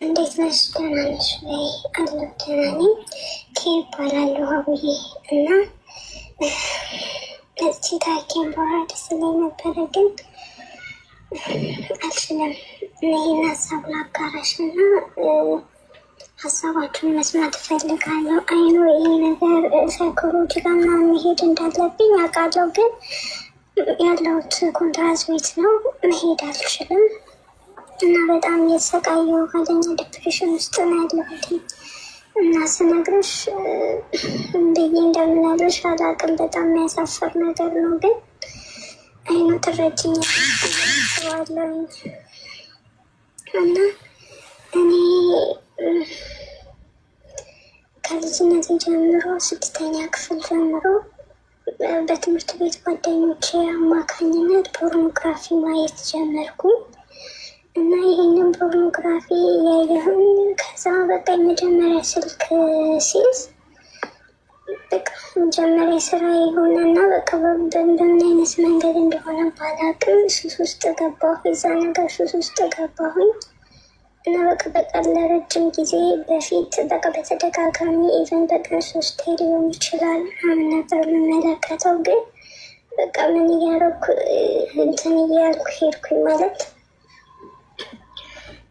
እንዴት ነሽ? ደህና ነሽ ወይ? አለሁ ደህና ነኝ። እባላለሁ አቡዬ እና እዚህ ታሪኬን ባወራ ደስ ይለኝ ነበረ ግን አልችልም። ይህን ሀሳብ ላጋራሽ እና ሀሳባችሁን መስማት እፈልጋለሁ። አይኖ ይህ ነገር ሳይኮሎጂ ጋር ምናምን መሄድ እንዳለብኝ አውቃለሁ፣ ግን ያለሁት ኮንትራት ቤት ነው፣ መሄድ አልችልም እና በጣም እየተሰቃየሁ ኃይለኛ ዲፕሬሽን ውስጥ ነው ያለሁት እና ስነግርሽ ብዬ እንደምናለሽ አላውቅም። በጣም የሚያሳፍር ነገር ነው፣ ግን አይኑ ትረጅኛለኝ እና እኔ ከልጅነት ጀምሮ 6ኛ ክፍል ጀምሮ በትምህርት ቤት ጓደኞቼ አማካኝነት ፖርኖግራፊ ማየት ጀመርኩ እና ይህንን ፖርኖግራፊ ያየሁን ከዛ በቃ የመጀመሪያ ስልክ ሲይዝ በቃ መጀመሪያ ስራ የሆነና በቃ በምን አይነት መንገድ እንደሆነ ባላቅም ሱስ ውስጥ ገባሁ። የዛ ነገር ሱስ ውስጥ ገባሁኝ እና በቃ ለረጅም ጊዜ በፊት በቃ በተደጋጋሚ ኢቨን በቀን 3 ሊሆን ይችላል ምናምን ነበር የምመለከተው። ግን በቃ ምን እያደረኩ እንትን እያልኩ ሄድኩኝ ማለት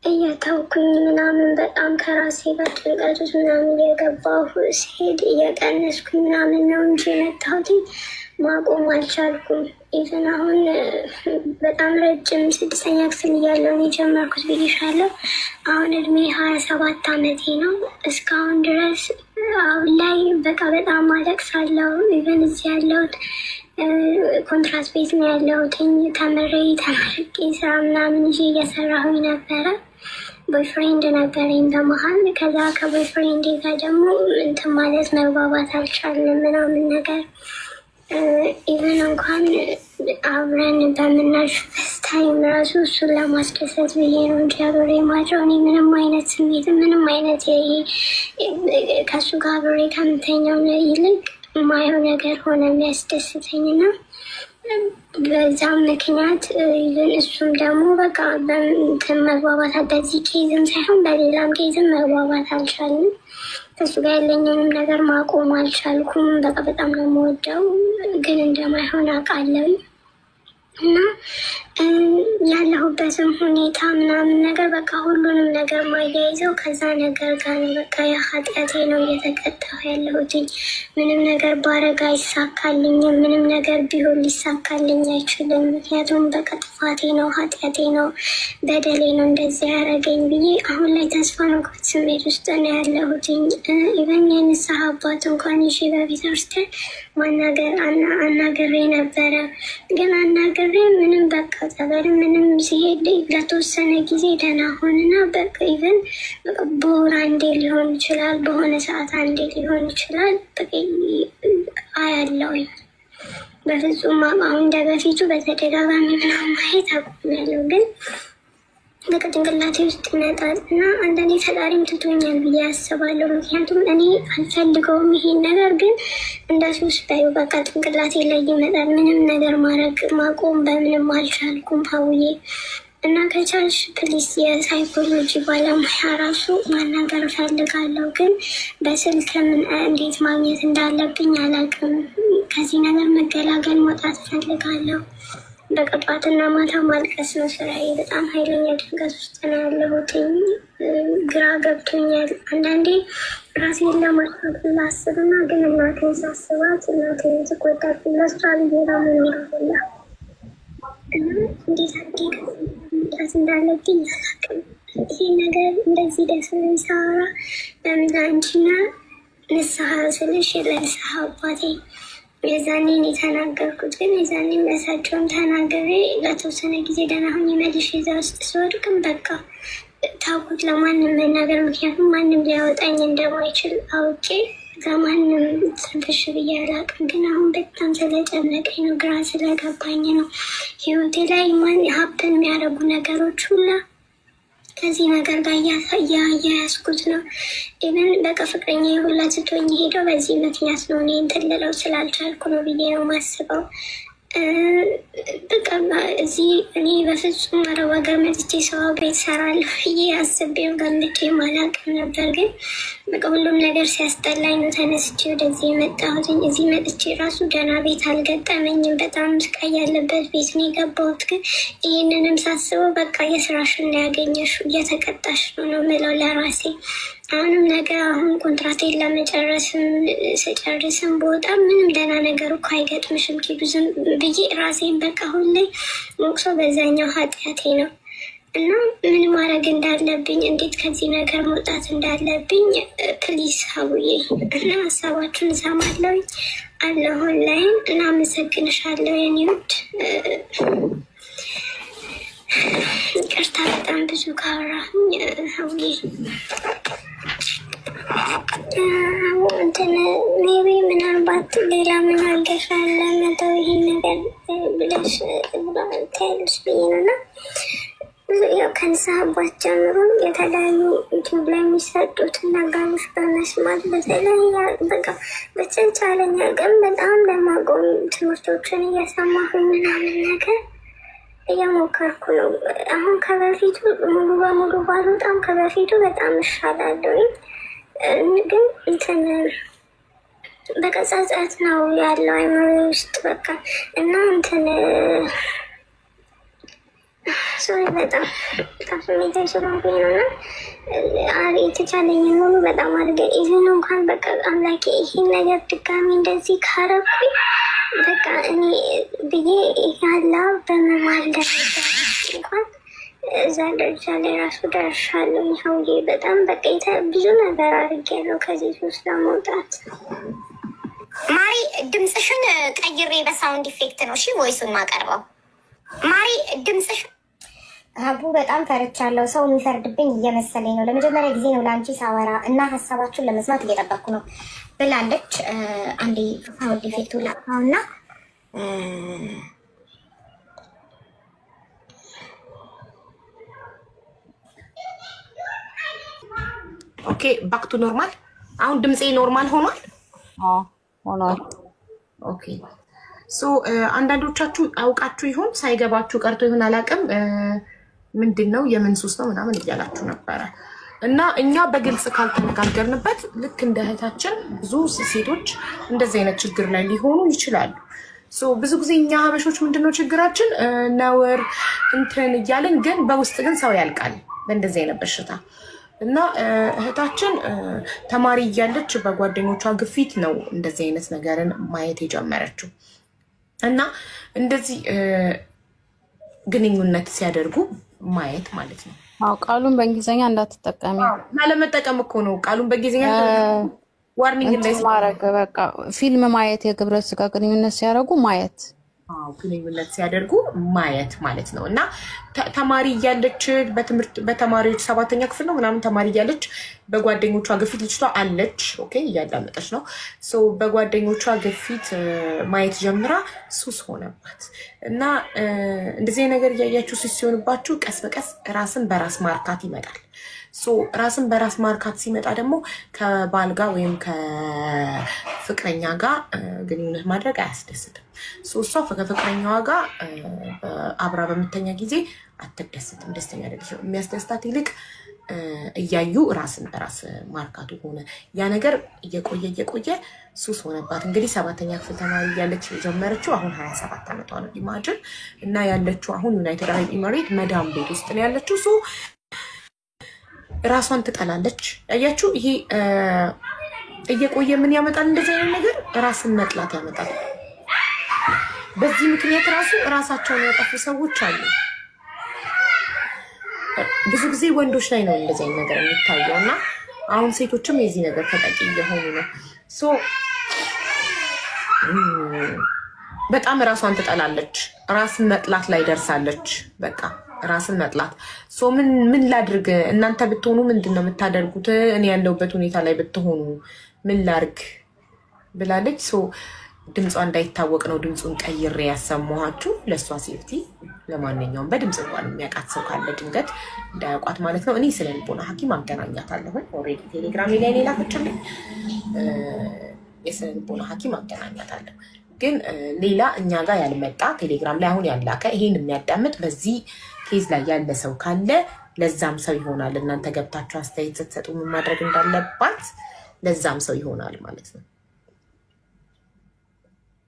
እየተውኩኝ ምናምን በጣም ከራሴ ጋር ጭንቀት ውስጥ ምናምን እየገባሁ ሲሄድ እየቀነስኩኝ ምናምን ነው እንጂ የመጣሁት ማቆም አልቻልኩም። ኢቨን አሁን በጣም ረጅም 6ኛ ክፍል እያለሁ ነው የጀመርኩት ብዬሻለሁ። አሁን እድሜ 27 ዓመቴ ነው። እስካሁን ድረስ አሁን ላይ በቃ በጣም አለቅሳለሁ። ኢቨን እዚህ ያለሁት ኮንትራት ቤት ነው ያለሁት። ተመርቄ ስራ ምናምን ይዤ እየሰራሁኝ ነበረ። ቦይፍሬንድ ነበረኝ በመሀል። ከዛ ከቦይፍሬንድ ጋር ደግሞ እንትን ማለት መግባባት አልቻልንም ምናምን ነገር። ኢቨን እንኳን አብረን በምናልፍበት ታይም ራሱ እሱን ለማስደሰት ብዬ ነው እንጂ አብሬ ማድረው እኔ ምንም አይነት ስሜት ምንም አይነት ከእሱ ጋር አብሬ ከምተኛው ይልቅ የማየው ነገር ሆነ የሚያስደስተኝና በዛም ምክንያት ይዘን እሱም ደግሞ በቃ በእንትን መግባባት በዚህ ኬዝም ሳይሆን በሌላም ኬዝም መግባባት አልቻልንም። ከሱ ጋር ያለኝንም ነገር ማቆም አልቻልኩም። በቃ በጣም ነው የምወደው፣ ግን እንደማይሆን አውቃለሁ እና ያለሁበትም ሁኔታ ምናምን ነገር በቃ ሁሉንም ነገር ማያይዘው ከዛ ነገር ጋር ነው። በቃ የኃጢአቴ ነው እየተቀጣሁ ያለሁትኝ። ምንም ነገር ባረግ አይሳካልኝም። ምንም ነገር ቢሆን ሊሳካልኝ አይችልም። ምክንያቱም በቃ ጥፋቴ ነው፣ ኃጢአቴ ነው፣ በደሌ ነው እንደዚህ ያደረገኝ ብዬ አሁን ላይ ተስፋ መቁረጥ ስሜት ውስጥ ነው ያለሁትኝ። ኢቨን የንስሐ አባት እንኳን ይዤ በቤተክርስቲያን ማናገር አናግሬ ነበረ፣ ግን አናግሬ ምንም በቃ ጸበል ምንም ሲሄድ ለተወሰነ ጊዜ ደህና ሆንና በቃ ኢቨን በወር አንዴ ሊሆን ይችላል፣ በሆነ ሰዓት አንዴ ሊሆን ይችላል በቃ አያለሁኝ። በፍጹም አሁን እንደ በፊቱ በተደጋጋሚ ምናምን ማየት አቁሜያለሁ፣ ግን በቃ ጭንቅላቴ ውስጥ ይመጣል እና አንዳንዴ ፈጣሪም ትቶኛል ብዬ አስባለሁ። ምክንያቱም እኔ አልፈልገውም ይሄን ነገር፣ ግን እንደ ሱስ ባዩ በቃ ጭንቅላቴ ላይ ይመጣል። ምንም ነገር ማቆም በምንም አልቻልኩም ሀውዬ። እና ከቻልሽ ፕሊስ የሳይኮሎጂ ባለሙያ ራሱ ማናገር እፈልጋለሁ፣ ግን በስልክ እንዴት ማግኘት እንዳለብኝ አላውቅም። ከዚህ ነገር መገላገል መውጣት እፈልጋለሁ። በቃ ጠዋትና ማታ ማልቀስ ነው ስራዬ። በጣም ኃይለኛ ጭንቀት ውስጥ ነው ያለሁት። ግራ ገብቶኛል። አንዳንዴ ራሴን ለማጥፋት ላስብና ግን እናቴን ሳስባት እናቴን ትቆጣብኝ ለስራ ብዬራ የሚሉላ እንዴት አድርጌ መውጣት እንዳለብኝ አላውቅም። ይሄ ነገር እንደዚህ ደስ ሳራ በምላንችና ንስሐ ስልሽ ለንስሐ አባቴ የዛኔን የተናገርኩት፣ ግን የዛኔ መሳቸውን ተናገሬ ለተወሰነ ጊዜ ደህና ሆኜ መልሼ እዛ ውስጥ ስወድቅም በቃ ታውቁት ለማንም መናገር፣ ምክንያቱም ማንም ሊያወጣኝ እንደማይችል አውቄ ከማንም ትንፍሽ ብዬ አላውቅም። ግን አሁን በጣም ስለጨነቀኝ ነው፣ ግራ ስለገባኝ ነው። ህይወቴ ላይ ማን ሀብትን የሚያደርጉ ነገሮች ሁላ ከዚህ ነገር ጋር እያያዝኩት ነው። ኢቨን በቃ ፍቅረኛ የሁላ ትቶኝ ሄደው በዚህ ምክንያት ነው። እኔ እንትን ልለው ስላልቻልኩ ነው ብዬ ነው ማስበው። በቃ እዚህ እኔ በፍጹም አረብ ሀገር መጥቼ ሰው ቤት ሰራለሁ ብዬ አስቤው ገምቼ አላውቅም ነበር። ግን በቃ ሁሉም ነገር ሲያስጠላኝ ነው ተነስቼ ወደዚህ የመጣሁት። እዚህ መጥቼ ራሱ ደህና ቤት አልገጠመኝም። በጣም ስቃይ ያለበት ቤት ነው የገባሁት። ግን ይህንንም ሳስበው በቃ የስራሽን እንዳያገኘሽው እየተቀጣሽ ነው የምለው ለራሴ። አሁንም ነገር አሁን ኮንትራቴን ለመጨረስም ስጨርስም በጣም ምንም ደህና ነገር እኮ አይገጥምሽም ኪዱዝም ብዬ ራሴን በቃ ሁሌ ሞቅሶ በዛኛው ኃጢአቴ ነው እና ምን ማድረግ እንዳለብኝ እንዴት ከዚህ ነገር መውጣት እንዳለብኝ ፕሊዝ ሀቡዬ እና ሀሳባችሁን እሰማለሁ አለሁን ላይም እና አመሰግንሻለሁ የኔ ውድ። ይቅርታ በጣም ብዙ ካወራሁኝ ሀቡዬ። እንትን ሜቢ ምናልባት ሌላ ምን አልገሻለ መተው ይሄን ነገር ብለሽ ታያለሽ ብዬ ነው እና ያው ከንስሐ አባት ጀምሮ የተለያዩ ዩቲዩብ ላይ የሚሰጡት ነገሮች በመስማት በተለያየ በቃ በተቻለኝ አቅም በጣም ለማቆም ትምህርቶችን እየሰማሁ ምናምን ነገር እየሞከርኩ ነው። አሁን ከበፊቱ ሙሉ በሙሉ ባልወጣም ከበፊቱ በጣም እሻላለሁ። ግን እንትን በቃ ጸጸት ነው ያለው አይምሮ ውስጥ በቃ እና እንትን ሶሪ በጣም ስሜታ ስለሆንኩኝ ነው እና የተቻለኝ ሙሉ በጣም አድርገ ይህን እንኳን በቃ አምላኬ ይህን ነገር ድጋሚ እንደዚህ ካረኩኝ በቃ እኔ ብዬ ያላ በመማል ደረጃ እንኳን እዛ ደረጃ ላይ ራሱ ደርሻለሁ። ይኸውዬ በጣም በቃ ብዙ ነገር አድርጌያለሁ ከዚህ ውስጥ ለመውጣት። ማሪ ድምፅሽን ቀይሬ በሳውንድ ኢፌክት ነው እሺ ቮይሱን ማቀርበው። ማሪ ድምፅሽ ሀቡ በጣም ፈርቻለሁ። ሰው የሚፈርድብኝ እየመሰለኝ ነው። ለመጀመሪያ ጊዜ ነው ለአንቺ ሳወራ እና ሀሳባችሁን ለመስማት እየጠበቅኩ ነው ብላለች። አንዴ ሳውንድ ኢፌክቱ ላጥፋውና ኦኬ ባክ ቱ ኖርማል። አሁን ድምጼ ኖርማል ሆኗል? ሆኗል። ኦኬ ሶ አንዳንዶቻችሁ አውቃችሁ ይሁን ሳይገባችሁ ቀርቶ ይሁን አላውቅም፣ ምንድነው የምን ሱስ ነው ምናምን እያላችሁ ነበረ እና እኛ በግልጽ ካልተነጋገርንበት ልክ እንደ እህታችን ብዙ ሴቶች እንደዚህ አይነት ችግር ላይ ሊሆኑ ይችላሉ። ሶ ብዙ ጊዜ እኛ ሀበሾች ምንድነው ችግራችን ነውር እንትን እያልን ግን በውስጥ ግን ሰው ያልቃል በእንደዚህ አይነት በሽታ እና እህታችን ተማሪ እያለች በጓደኞቿ ግፊት ነው እንደዚህ አይነት ነገርን ማየት የጀመረችው እና እንደዚህ ግንኙነት ሲያደርጉ ማየት ማለት ነው። ቃሉን በእንግሊዘኛ እንዳትጠቀሚ ለመጠቀም እኮ ነው ቃሉን በእንግሊዘኛ ዋርኒንግ እንዳይማረግ በቃ ፊልም ማየት የግብረ ስጋ ግንኙነት ሲያደርጉ ማየት ግንኙነት ሲያደርጉ ማየት ማለት ነው እና ተማሪ እያለች በተማሪዎች 7ኛ ክፍል ነው ምናምን ተማሪ እያለች በጓደኞቿ ግፊት ልጅቷ አለች ኦኬ እያዳመጠች ነው ሶ በጓደኞቿ ግፊት ማየት ጀምራ ሱስ ሆነባት እና እንደዚህ ነገር እያያችሁ ሲሆንባችሁ ቀስ በቀስ ራስን በራስ ማርካት ይመጣል። ሶ ራስን በራስ ማርካት ሲመጣ ደግሞ ከባል ጋር ወይም ከፍቅረኛ ጋር ግንኙነት ማድረግ አያስደስትም። ሶ እሷ ከፍቅረኛዋ ጋር አብራ በምተኛ ጊዜ አትደስትም፣ ደስተኛ አይደለችም። የሚያስደስታት ይልቅ እያዩ ራስን በራስ ማርካቱ ሆነ። ያ ነገር እየቆየ ሱስ ሆነባት። እንግዲህ 7ኛ ክፍል ተማሪ ያለች ጀመረችው አሁን 27 ዓመቷ ነው ኢማጂን እና ያለችው አሁን ዩናይትድ አረብ ኤሚሬት መዳም ቤት ውስጥ ነው ያለችው። ሶ ራሷን ትጠላለች። አያችሁ ይሄ እየቆየ ምን ያመጣል? እንደዚህ አይነት ነገር ራስን መጥላት ያመጣል። በዚህ ምክንያት ራሳቸውን ያጠፉ ሰዎች አሉ። ብዙ ጊዜ ወንዶች ላይ ነው እንደዚህ አይነት ነገር የሚታየው እና አሁን ሴቶችም የዚህ ነገር ተጠቂ እየሆኑ ነው። ሶ በጣም ራሷን ትጠላለች። ራስን መጥላት ላይ ደርሳለች። በቃ ራስን መጥላት ሶ ምን ላድርግ እናንተ ብትሆኑ ምንድነው የምታደርጉት? እኔ ያለሁበት ሁኔታ ላይ ብትሆኑ ምን ላድርግ ብላለች። ሶ ድምጿ እንዳይታወቅ ነው ድምጹን ቀይሬ ያሰማኋችሁ ለሷ ሴፍቲ። ለማንኛውም በድምጽ እንኳን የሚያውቃት ሰው ካለ ድንገት እንዳያውቋት ማለት ነው። እኔ ስለ ልቦና ሐኪም አገናኛታለሁ። ኦልሬዲ ቴሌግራም ላይ ላከችልኝ። የስነ ልቦና ሐኪም አገናኛታለሁ። ግን ሌላ እኛ ጋር ያልመጣ ቴሌግራም ላይ አሁን ያላከ ይሄን የሚያዳምጥ በዚህ ኬዝ ላይ ያለ ሰው ካለ ለዛም ሰው ይሆናል። እናንተ ገብታችሁ አስተያየት ስትሰጡ ምን ማድረግ እንዳለባት ለዛም ሰው ይሆናል ማለት ነው።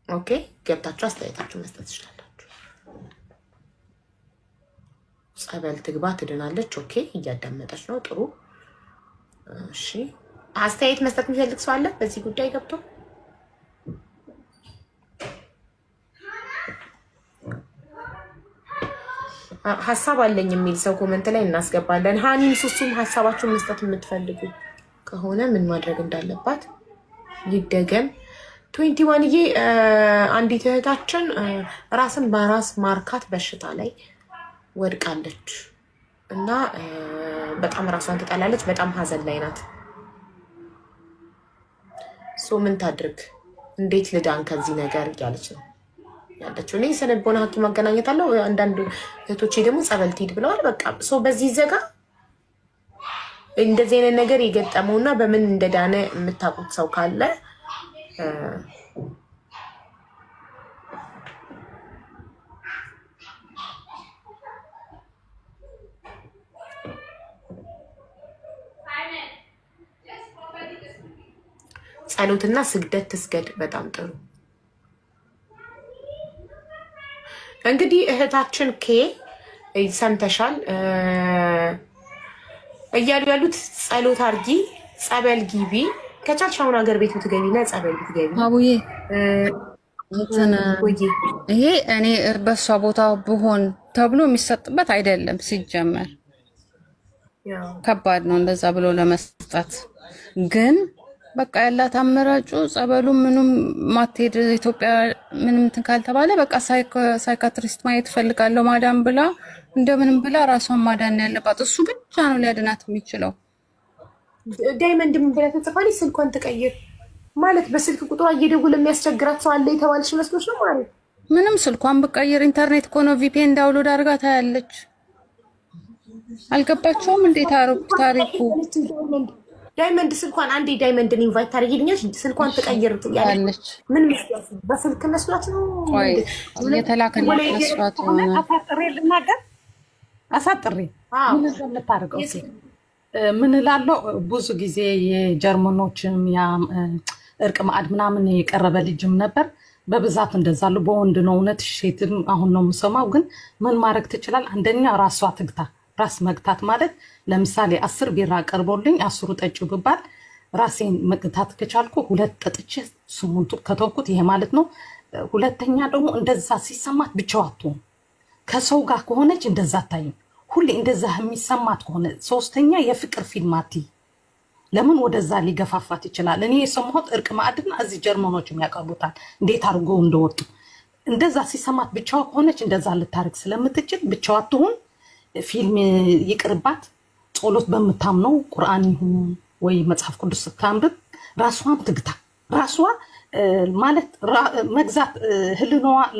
ኦኬ ገብታችሁ አስተያየታችሁ መስጠት ትችላላችሁ። ጸበል ትግባ ትድናለች። ኦኬ እያዳመጠች ነው። ጥሩ እሺ። አስተያየት መስጠት የሚፈልግ ሰው አለ በዚህ ጉዳይ ገብቶ? ሀሳብ አለኝ የሚል ሰው ኮሜንት ላይ እናስገባለን። ሃኒም ሱሱም ሀሳባችሁን መስጠት የምትፈልጉ ከሆነ ምን ማድረግ እንዳለባት ይደገም። 21ዬ አንዲት እህታችን ራስን በራስ ማርካት በሽታ ላይ ወድቃለች እና በጣም ራሷን ትጠላለች። በጣም ሀዘን ላይ ናት። ምን ታድርግ? እንዴት ልዳን ከዚህ ነገር እያለች ነው ያለችው። እኔ ስነልቦና ሐኪም ማገናኘት አለው። አንዳንድ እህቶቼ ደግሞ ጸበል ትሂድ ብለዋል። በቃ በዚህ ዘጋ እንደዚህ አይነት ነገር የገጠመውና በምን እንደዳነ የምታውቁት ሰው ካለ ጸሎትና ስግደት ትስገድ። በጣም ጥሩ። እንግዲህ እህታችን ኬ ሰምተሻል እያሉ ያሉት ጸሎት አርጊ፣ ጸበል ግቢ፣ ከቻልሽ አሁን ሀገር ቤት ብትገቢና ጸበል ብትገቢ። አቡዬ ይሄ እኔ በሷ ቦታ ብሆን ተብሎ የሚሰጥበት አይደለም። ሲጀመር ከባድ ነው እንደዛ ብሎ ለመስጠት። ግን በቃ ያላት አመራጩ ጸበሉ ምንም ማትሄድ ኢትዮጵያ ምንም እንትን ካልተባለ በቃ ሳይካትሪስት ማየት ፈልጋለሁ ማዳን ብላ እንደምንም ብላ ራሷን ማዳን ያለባት እሱ ብቻ ነው ሊያድናት የሚችለው። ዳይመንድ ምን ብላ ተጽፋለች? ስልኳን ትቀይር ማለት በስልክ ቁጥሯ እየደወለ የሚያስቸግራት ሰው አለ የተባለች መስሎሽ ነው ማለት? ምንም ስልኳን ብቀይር ኢንተርኔት እኮ ነው ቪፒኤን ዳውንሎድ አድርጋ ታያለች። አልገባቸውም እንዴት ታሪኩ? ዳይመንድ ስልኳን አንዴ ዳይመንድን ኢንቫይት ታደርጊልኛለሽ? ስልኳን ትቀይር ያለች ምን መስሏት? በስልክ መስሏት ነው የተላከላት መስሏት ነው። አሳጥሬ ልናገር አሳጥሬ ምን እንደምታደርገው ምን እላለሁ። ብዙ ጊዜ የጀርመኖችም ያ እርቅ ማዕድ ምናምን የቀረበ ልጅም ነበር። በብዛት እንደዛሉ በወንድ ነው እውነት ሴትም አሁን ነው የምሰማው። ግን ምን ማድረግ ትችላል? አንደኛ ራሷ ትግታ። ራስ መግታት ማለት ለምሳሌ 10 ቢራ ቀርቦልኝ 10ሩ ጠጪው ብባል ራሴን መግታት ከቻልኩ 2 ጠጥቼ 8ቱ ከተውኩት ይሄ ማለት ነው። ሁለተኛ ደግሞ እንደዛ ሲሰማት ብቻዋ አትሆን። ከሰው ጋር ከሆነች እንደዛ አታይም። ሁሌ እንደዛ የሚሰማት ከሆነ ሶስተኛ የፍቅር ፊልም አትይ። ለምን ወደዛ ሊገፋፋት ይችላል። እኔ የሰማሁት እርቅ ማዕድና እዚህ ጀርመኖችም ያቀርቡታል እንዴት አድርጎ እንደወጡ። እንደዛ ሲሰማት ብቻዋ ከሆነች እንደዛ ልታርግ ስለምትችል ብቻዋ አትሆን። ፊልም ይቅርባት። ጸሎት በምታምነው ቁርአን ይሁን ወይ መጽሐፍ ቅዱስ ስታንብብ ራሷን ትግታ። ራሷ ማለት መግዛት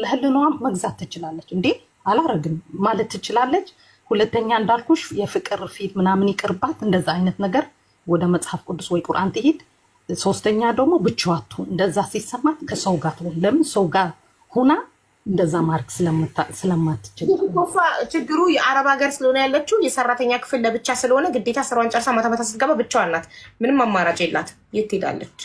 ለህልናዋ መግዛት ትችላለች። እንዴ አላረግም ማለት ትችላለች። ሁለተኛ እንዳልኩሽ የፍቅር ፊልም ምናምን ይቅርባት። እንደዛ አይነት ነገር ወደ መጽሐፍ ቅዱስ ወይ ቁርአን ትሄድ። ሶስተኛ ደግሞ ብቻዋ ትሁን። እንደዛ ሲሰማት ከሰው ጋር ትሁን። ለምን ሰው ጋር ሆና እንደዛ ማርክ ስለማትችል። ችግሩ የአረብ ሀገር ስለሆነ ያለችው የሰራተኛ ክፍል ለብቻ ስለሆነ ግዴታ ስራዋን ጨርሳ ማታ ማታ ስትገባ ብቻዋን ናት። ምንም አማራጭ የላት። የት ትሄዳለች?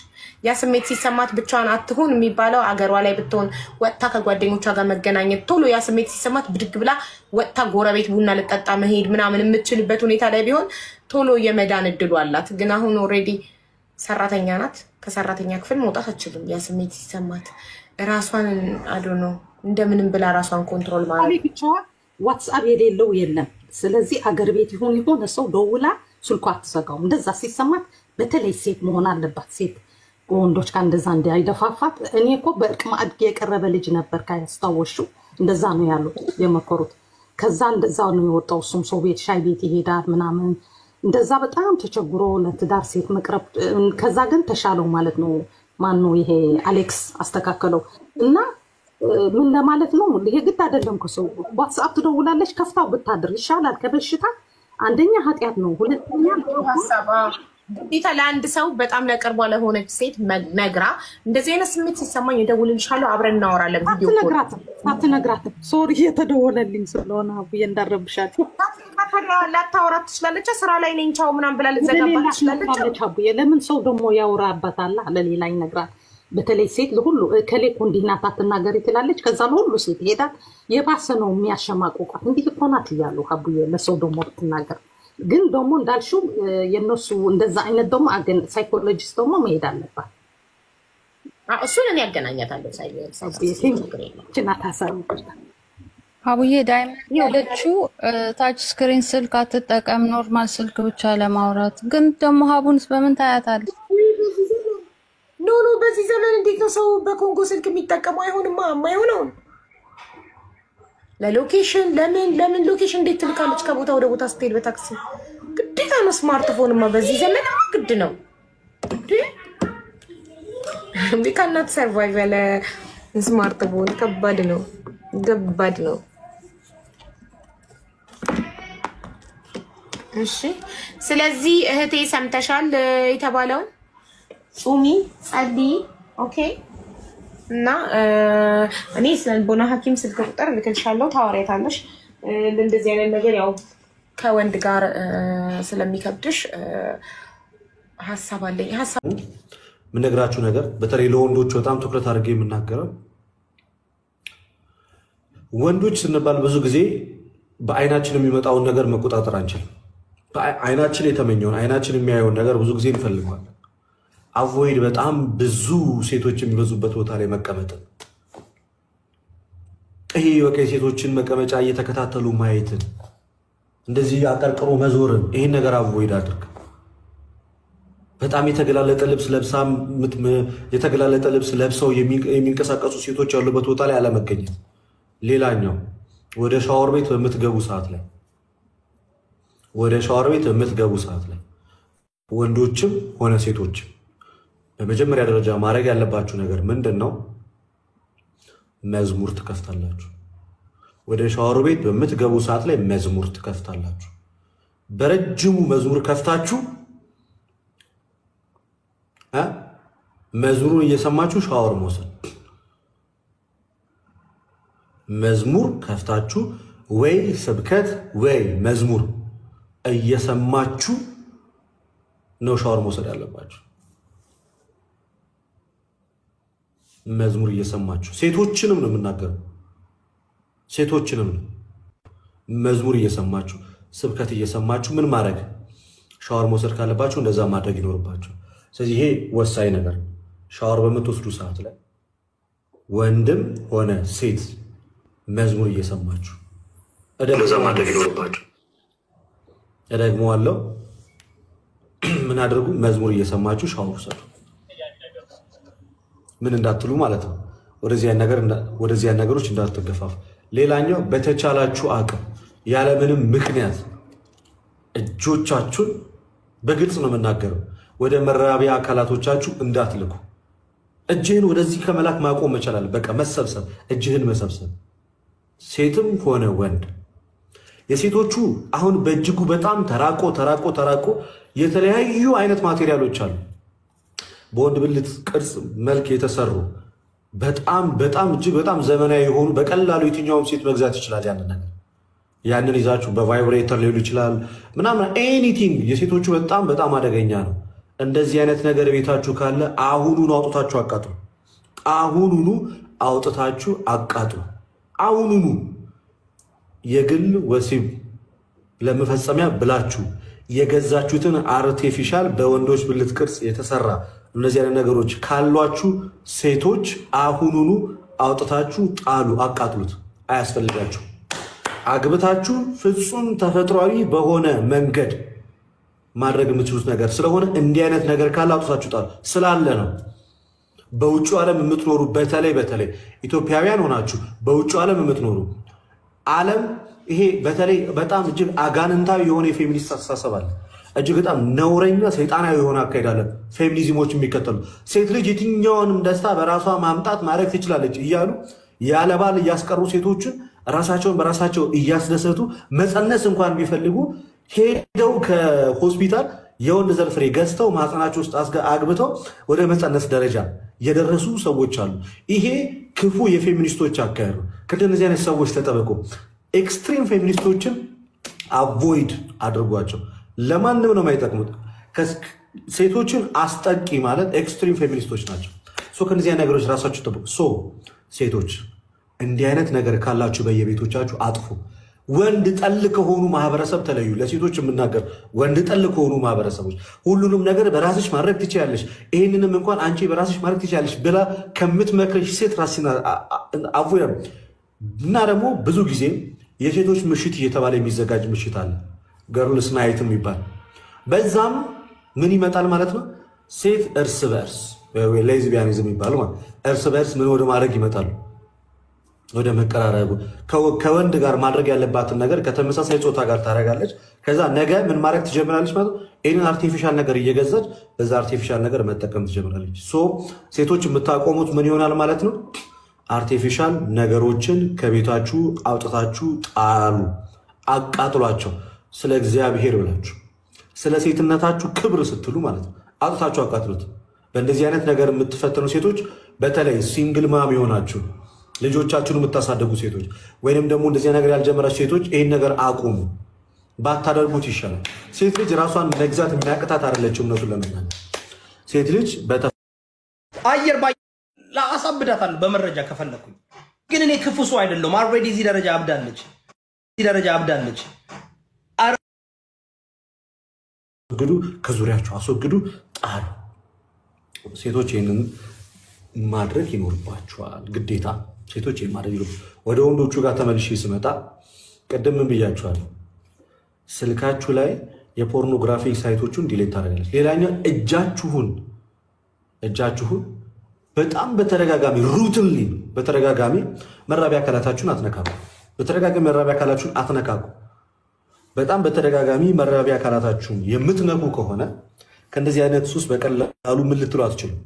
ያ ስሜት ሲሰማት ብቻዋን አትሁን የሚባለው አገሯ ላይ ብትሆን ወጥታ ከጓደኞቿ ጋር መገናኘት፣ ቶሎ ያ ስሜት ሲሰማት ብድግ ብላ ወጥታ ጎረቤት ቡና ልጠጣ መሄድ ምናምን የምትችልበት ሁኔታ ላይ ቢሆን ቶሎ የመዳን እድሉ አላት። ግን አሁን ኦልሬዲ ሰራተኛ ናት። ከሰራተኛ ክፍል መውጣት አትችልም። ያ ስሜት ሲሰማት ራሷን አዶኖ እንደምንም ብላ ራሷን ኮንትሮል ማለት ብቻዋ ዋትስአፕ የሌለው የለም። ስለዚህ አገር ቤት ይሆን ሰው ደውላ ስልኳ አትዘጋው። እንደዛ ሲሰማት በተለይ ሴት መሆን አለባት። ሴት ወንዶች ጋር እንደዛ እንዳይደፋፋት። እኔ እኮ በእርቅ ማዕድ የቀረበ ልጅ ነበር ካያስታወሹ። እንደዛ ነው ያሉት የመከሩት። ከዛ እንደዛ ነው የወጣው። እሱም ሰው ቤት ሻይ ቤት ይሄዳል ምናምን እንደዛ በጣም ተቸግሮ ለትዳር ሴት መቅረብ። ከዛ ግን ተሻለው ማለት ነው። ማን ነው ይሄ አሌክስ አስተካከለው እና ምን ለማለት ነው? ይሄ ግድ አይደለም። ከሰው ዋትስአፕ ትደውላለች ከፍታው ብታድር ይሻላል ከበሽታ። አንደኛ ኃጢያት ነው። ሁለተኛ ግዴታ ለአንድ ሰው በጣም ለቅርቧ ለሆነች ሴት ነግራ እንደዚህ አይነት ስሜት ሲሰማኝ እደውልልሻለሁ አብረን እናወራለን። ቪዲዮ አትነግራትም። ሶሪ የተደወለልኝ ስለሆነ አቡዬ እንዳረብሻት። ላታወራት ትችላለች። ስራ ላይ ነኝ ቻው ምናምን ብላ ልትዘጋባት ትችላለች። አቡዬ ለምን ሰው ደግሞ ያወራበታል? ለሌላ ይነግራል። በተለይ ሴት ለሁሉ ከሌ እኮ እንዲህ ናት አትናገሪ ትላለች። ከዛ ለሁሉ ሴት ሄዳት የባሰ ነው የሚያሸማቅቋት። እንዲህ እኮ ናት እያሉ አቡዬ ለሰው ደግሞ ትናገር። ግን ደግሞ እንዳልሽው የነሱ እንደዛ አይነት ደግሞ ሳይኮሎጂስት ደግሞ መሄድ አለባት። እሱን እኔ ያገናኛታለሁ። አቡዬ ዳይመንድ ያለችው ታች ስክሪን ስልክ አትጠቀም፣ ኖርማል ስልክ ብቻ ለማውራት። ግን ደግሞ ሀቡንስ በምን ታያታለች? ኖ በዚህ ዘመን እንዴት ነው ሰው በኮንጎ ስልክ የሚጠቀመው? አይሆንማ። የማይሆነውን ለሎኬሽን ለምን ሎኬሽን እንዴት ትልካለች? ከቦታ ወደ ቦታ ስትሄድ በታክሲ ግዴታ ነው። ስማርትፎንማ በዚህ ዘመን ግድ ነው። We cannot survive ያለ ስማርትፎን ከባድ ነው። እሺ ስለዚህ እህቴ ሰምተሻል የተባለውን ጹሚ ጸልይ። ኦኬ እና እኔ ስለልቦና ሐኪም ስልክ ቁጥር ልክልሻለሁ፣ ታወሪያታለሽ። እንደዚህ አይነት ነገር ያው ከወንድ ጋር ስለሚከብድሽ ሐሳብ አለኝ። ምን ነግራችሁ ነገር በተለይ ለወንዶች በጣም ትኩረት አድርጌ የምናገረው ወንዶች ስንባል ብዙ ጊዜ በአይናችን የሚመጣውን ነገር መቆጣጠር አንችልም። አይናችን የተመኘውን አይናችን የሚያየውን ነገር ብዙ ጊዜ እንፈልገዋለን። አቮይድ በጣም ብዙ ሴቶች የሚበዙበት ቦታ ላይ መቀመጥን፣ ይሄ በቃ የሴቶችን መቀመጫ እየተከታተሉ ማየትን፣ እንደዚህ አቀርቅሮ መዞርን፣ ይሄን ነገር አቮይድ አድርግ። በጣም የተገላለጠ ልብስ ለብሰው የሚንቀሳቀሱ ሴቶች ያሉበት ቦታ ላይ አለመገኘት። ሌላኛው ወደ ሻወር ቤት በምትገቡ ሰዓት ላይ ወንዶችም ሆነ ሴቶችም በመጀመሪያ ደረጃ ማድረግ ያለባችሁ ነገር ምንድነው? መዝሙር ትከፍታላችሁ። ወደ ሻወር ቤት በምትገቡ ሰዓት ላይ መዝሙር ትከፍታላችሁ። በረጅሙ መዝሙር ከፍታችሁ መዝሙሩን እየሰማችሁ ሻወር መውሰድ። መዝሙር ከፍታችሁ ወይ ስብከት ወይ መዝሙር እየሰማችሁ ነው ሻወር መውሰድ ያለባችሁ። መዝሙር እየሰማችሁ ሴቶችንም ነው የምናገረው፣ ሴቶችንም ነው። መዝሙር እየሰማችሁ ስብከት እየሰማችሁ ምን ማድረግ ሻወር መውሰድ ካለባችሁ እንደዛ ማድረግ ይኖርባችሁ። ስለዚህ ይሄ ወሳኝ ነገር ሻወር በምትወስዱ ሰዓት ላይ ወንድም ሆነ ሴት መዝሙር እየሰማችሁ እንደዛ ማድረግ ይኖርባችሁ። እደግመዋለሁ፣ ምን አድርጉ? መዝሙር እየሰማችሁ ሻወር ወሰዱ። ምን እንዳትሉ ማለት ነው። ወደዚያ ነገሮች እንዳትገፋፉ። ሌላኛው በተቻላችሁ አቅም ያለምንም ምክንያት እጆቻችሁን በግልጽ ነው የምናገረው ወደ መራቢያ አካላቶቻችሁ እንዳትልኩ። እጅህን ወደዚህ ከመላክ ማቆም መቻላል። በቃ መሰብሰብ፣ እጅህን መሰብሰብ፣ ሴትም ሆነ ወንድ። የሴቶቹ አሁን በእጅጉ በጣም ተራቆ የተለያዩ አይነት ማቴሪያሎች አሉ። በወንድ ብልት ቅርጽ መልክ የተሰሩ በጣም እጅግ በጣም ዘመናዊ የሆኑ በቀላሉ የትኛውም ሴት መግዛት ይችላል። ያንን ይዛችሁ በቫይብሬተር ሊሆን ይችላል ምናምን ኤኒቲንግ። የሴቶቹ በጣም አደገኛ ነው። እንደዚህ አይነት ነገር ቤታችሁ ካለ አሁኑኑ አውጥታችሁ አቃጥሉ። አሁኑኑ የግል ወሲብ ለመፈጸሚያ ብላችሁ የገዛችሁትን አርቲፊሻል በወንዶች ብልት ቅርጽ የተሰራ እነዚህ አይነት ነገሮች ካሏችሁ ሴቶች አሁኑኑ አውጥታችሁ ጣሉ፣ አቃጥሉት። አያስፈልጋችሁ። አግብታችሁ ፍጹም ተፈጥሯዊ በሆነ መንገድ ማድረግ የምትችሉት ነገር ስለሆነ እንዲህ አይነት ነገር ካለ አውጥታችሁ ጣሉ። ስላለ ነው። በውጭው ዓለም የምትኖሩ በተለይ ኢትዮጵያውያን ሆናችሁ በውጭው ዓለም የምትኖሩ ዓለም ይሄ በተለይ በጣም እጅግ አጋንንታዊ የሆነ የፌሚኒስት አስተሳሰብ አለ። እጅግ በጣም ነውረኛ ሰይጣናዊ የሆነ አካሄድ አለ። ፌሚኒዝሞች የሚከተሉ ሴት ልጅ የትኛውንም ደስታ በራሷ ማምጣት ማድረግ ትችላለች እያሉ ያለ ባል እያስቀሩ ሴቶችን ራሳቸውን በራሳቸው እያስደሰቱ መጸነስ እንኳን ቢፈልጉ ሄደው ከሆስፒታል የወንድ ዘር ፍሬ ገዝተው ማህፀናቸው ውስጥ አግብተው ወደ መፀነስ ደረጃ የደረሱ ሰዎች አሉ። ይሄ ክፉ የፌሚኒስቶች አካሄድ ነው። ከእንደዚህ አይነት ሰዎች ተጠበቁ። ኤክስትሪም ፌሚኒስቶችን አቮይድ አድርጓቸው። ለማንም ነው የማይጠቅሙት። ሴቶችን አስጠቂ ማለት ኤክስትሪም ፌሚኒስቶች ናቸው። ከእነዚህ አይነት ነገሮች ራሳችሁ ጠብቁ። ሴቶች እንዲህ አይነት ነገር ካላችሁ በየቤቶቻችሁ አጥፉ። ወንድ ጠል ከሆኑ ማህበረሰብ ተለዩ። ለሴቶች የምናገር ወንድ ጠል ከሆኑ ማህበረሰቦች ሁሉንም ነገር በራስሽ ማድረግ ትችያለሽ፣ ይህንንም እንኳን አንቺ በራስሽ ማድረግ ትችያለሽ ብላ ከምትመክረሽ ሴት ራስና አቮይድ እና ደግሞ ብዙ ጊዜ የሴቶች ምሽት እየተባለ የሚዘጋጅ ምሽት አለ፣ ገርልስ ናይት የሚባል በዛም ምን ይመጣል ማለት ነው? ሴት እርስ በእርስ ሌዝቢያኒዝም የሚባለው እርስ በእርስ ምን ወደ ማድረግ ይመጣሉ? ወደ መቀራረቡ። ከወንድ ጋር ማድረግ ያለባትን ነገር ከተመሳሳይ ጾታ ጋር ታደርጋለች። ከዛ ነገ ምን ማድረግ ትጀምራለች ማለት ነው? ይህንን አርቲፊሻል ነገር እየገዛች በዛ አርቲፊሻል ነገር መጠቀም ትጀምራለች። ሴቶች የምታቆሙት ምን ይሆናል ማለት ነው? አርቲፊሻል ነገሮችን ከቤታችሁ አውጥታችሁ ጣሉ፣ አቃጥሏቸው። ስለ እግዚአብሔር ብላችሁ ስለ ሴትነታችሁ ክብር ስትሉ ማለት ነው አውጥታችሁ አቃጥሉት። በእንደዚህ አይነት ነገር የምትፈተኑ ሴቶች፣ በተለይ ሲንግል ማም የሆናችሁ ልጆቻችሁን የምታሳደጉ ሴቶች ወይንም ደግሞ እንደዚህ ነገር ያልጀመራችሁ ሴቶች ይህን ነገር አቁሙ፣ ባታደርጉት ይሻላል። ሴት ልጅ ራሷን መግዛት የሚያቅታት አይደለችም። እውነቱን ለመናገር ሴት ልጅ አየር ላሳብዳታለሁ በመረጃ ከፈለኩኝ፣ ግን እኔ ክፉ ሰው አይደለሁም። አልሬዲ እዚህ ደረጃ አብዳለች። አስወግዱ፣ ከዙሪያችሁ አስወግዱ፣ ጣሉ። ሴቶች ይህንን ማድረግ ይኖርባቸዋል ግዴታ። ሴቶች ይህን ማድረግ ይኖር። ወደ ወንዶቹ ጋር ተመልሼ ስመጣ ቅድም ብያችኋለሁ፣ ስልካችሁ ላይ የፖርኖግራፊክ ሳይቶቹን ዲሌት ታደርጋለች። ሌላኛው እጃችሁን በጣም በተደጋጋሚ ሩትንሊ በተደጋጋሚ መራቢያ አካላታችሁን አትነካኩ። በጣም በተደጋጋሚ መራቢያ አካላታችሁን የምትነኩ ከሆነ ከእንደዚህ አይነት ሱስ በቀላሉ ምን ልትሉ አትችሉም፣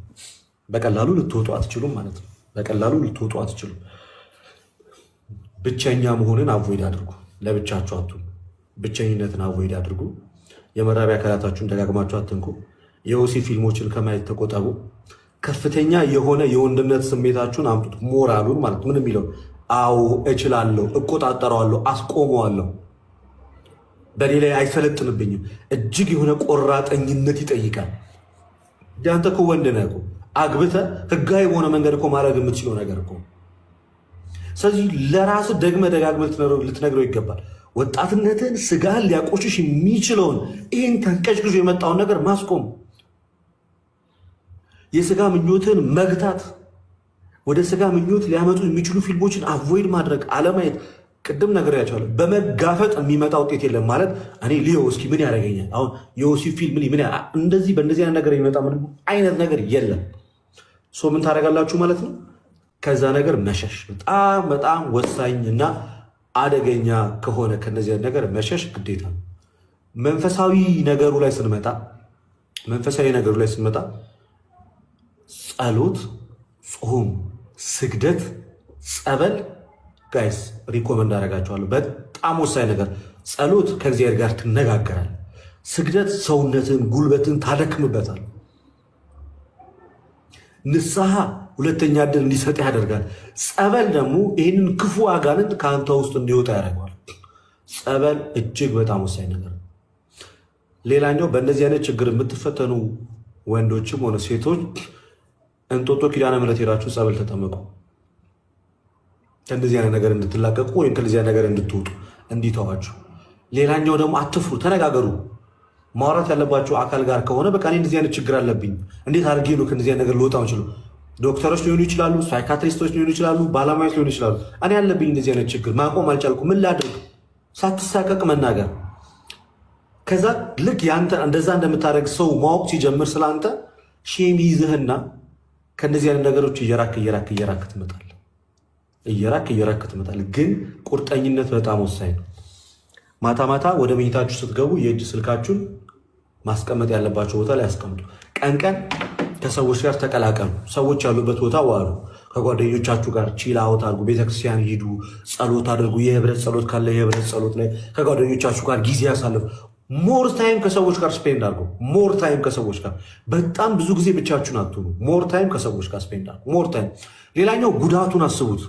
በቀላሉ ልትወጡ አትችሉም ማለት ነው። በቀላሉ ልትወጡ አትችሉም። ብቸኛ መሆንን አቮይድ አድርጉ። ለብቻችሁ አትሁኑ። ብቸኝነትን አቮይድ አድርጉ። የመራቢያ አካላታችሁን ደጋግማችሁ አትንኩ። የወሲብ ፊልሞችን ከማየት ተቆጠቡ። ከፍተኛ የሆነ የወንድነት ስሜታችሁን አምጡት። ሞራሉን ማለት ምን የሚለው አዎ እችላለሁ፣ እቆጣጠረዋለሁ፣ አስቆመዋለሁ፣ በኔ ላይ አይሰለጥንብኝም። እጅግ የሆነ ቆራጠኝነት ይጠይቃል። ያንተ እኮ ወንድ ነህ እኮ አግብተህ ህጋዊ በሆነ መንገድ እኮ ማድረግ የምትችለው ነገር እኮ። ስለዚህ ለራስህ ደጋግመህ ልትነግረው ይገባል። ወጣትነትን ስጋህን ሊያቆሽሽ የሚችለውን ይህን ተንቀጭቅዞ የመጣውን ነገር ማስቆም፣ የስጋ ምኞትን መግታት፣ ወደ ስጋ ምኞት ሊያመጡ የሚችሉ ፊልሞችን አቮይድ ማድረግ፣ አለማየት። ቅድም ነግሬያቸዋለሁ። በመጋፈጥ የሚመጣ ውጤት የለም ማለት እኔ ሊዮ እስኪ ምን ያደርገኛል አሁን የወሲብ ፊልም እንደዚህ በእንደዚህ አይነት ነገር የሚመጣ ምንም አይነት ነገር የለም። ምን ታደርጋላችሁ ማለት ነው? ከዛ ነገር መሸሽ በጣም በጣም ወሳኝና አደገኛ ከሆነ ከነዚህ ነገር መሸሽ ግዴታ ነው። መንፈሳዊ ነገሩ ላይ ስንመጣ ጸሎት፣ ጾም፣ ስግደት፣ ጸበል ጋይስ ሪኮመንድ አደርጋችኋለሁ። በጣም ወሳኝ ነገር። ጸሎት ከእግዚአብሔር ጋር ትነጋገራል። ስግደት ሰውነትን ጉልበትን ታደክምበታል። ንስሐ ሁለተኛ ዕድል እንዲሰጥ ያደርጋል። ጸበል ደግሞ ይህንን ክፉ አጋንንት ከአንተ ውስጥ እንዲወጣ ያደርገዋል። ጸበል እጅግ በጣም ወሳኝ ነገር። ሌላኛው በእነዚህ አይነት ችግር የምትፈተኑ ወንዶችም ሆነ ሴቶች እንጦጦ ኪዳነ ምሕረት ሄዳችሁ ጸበል ተጠመቁ። ከእንደዚህ አይነት ነገር እንድትላቀቁ ወይም ከእንደዚህ አይነት ነገር እንድትወጡ እንዲተዋችሁ። ሌላኛው ደግሞ አትፍሩ፣ ተነጋገሩ። ማውራት ያለባችሁ አካል ጋር ከሆነ በቃ እኔ እንደዚህ አይነት ችግር አለብኝ፣ እንዴት አድርጌ ነው ከእንደዚህ አይነት ነገር ልወጣ የምችለው? ዶክተሮች ሊሆኑ ይችላሉ፣ ሳይካትሪስቶች ሊሆኑ ይችላሉ፣ ባለሙያዎች ሊሆኑ ይችላሉ። እኔ ያለብኝ እንደዚህ አይነት ችግር ማቆም አልቻልኩ፣ ምን ላድርግ? ሳትሳቀቅ መናገር። ከዛ ልክ ያንተ እንደዛ እንደምታደርግ ሰው ማወቅ ሲጀምር ስለአንተ ሼም ይዝህና ከእንደዚህ አይነት ነገሮች እየራክ ትመጣለህ። ግን ቁርጠኝነት በጣም ወሳኝ ነው። ማታ ማታ ወደ መኝታችሁ ስትገቡ የእጅ ስልካችሁን ማስቀመጥ ያለባቸው ቦታ ላይ ያስቀምጡ። ቀን ቀን ከሰዎች ጋር ተቀላቀሉ። ሰዎች ያሉበት ቦታ ዋሉ። ከጓደኞቻችሁ ጋር ቺል አውት አድርጉ። ቤተክርስቲያን ሂዱ፣ ጸሎት አድርጉ። የህብረት ጸሎት ካለ የህብረት ጸሎት ላይ ከጓደኞቻችሁ ጋር ጊዜ ያሳልፉ። ሞር ታይም ከሰዎች ጋር ስፔንድ አድርጉ። ሞር ታይም ከሰዎች ጋር በጣም ብዙ ጊዜ ብቻችሁን አትሁኑ። ሞር ታይም ከሰዎች ጋር ስፔንድ አድርጉ። ሞር ታይም። ሌላኛው ጉዳቱን አስቡት።